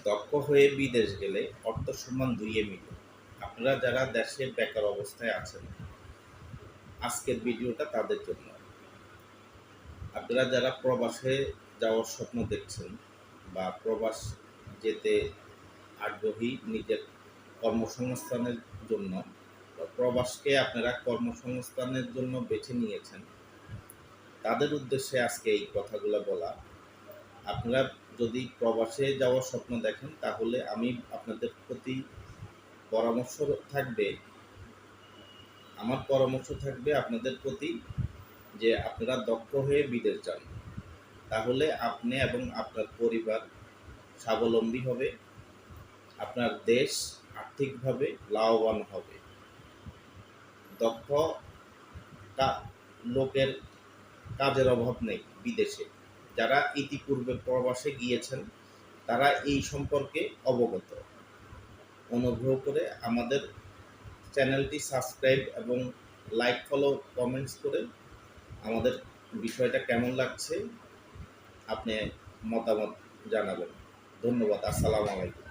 দক্ষ হয়ে বিদেশ গেলে অর্থ সম্মান দুইয়ে মিলে। আপনারা যারা দেশে বেকার অবস্থায় আছেন, আজকের ভিডিওটা তাদের জন্য। আপনারা যারা প্রবাসে যাওয়ার স্বপ্ন দেখছেন বা প্রবাস যেতে আগ্রহী নিজের কর্মসংস্থানের জন্য, বা প্রবাসকে আপনারা কর্মসংস্থানের জন্য বেছে নিয়েছেন, তাদের উদ্দেশ্যে আজকে এই কথাগুলো বলা। আপনারা যদি প্রবাসে যাওয়ার স্বপ্ন দেখেন, তাহলে আমি আপনাদের প্রতি পরামর্শ থাকবে আমার পরামর্শ থাকবে আপনাদের প্রতি যে আপনারা দক্ষ হয়ে বিদেশ যান। তাহলে আপনি এবং আপনার পরিবার স্বাবলম্বী হবে, আপনার দেশ আর্থিকভাবে লাভবান হবে। দক্ষ লোকের কাজের অভাব নেই বিদেশে। যারা ইতিপূর্বে প্রবাসে গিয়েছেন তারা এই সম্পর্কে অবগত। অনুগ্রহ করে আমাদের চ্যানেলটি সাবস্ক্রাইব এবং লাইক, ফলো, কমেন্টস করে আমাদের বিষয়টা কেমন লাগছে আপনি মতামত জানাবেন। ধন্যবাদ। আসসালামু আলাইকুম।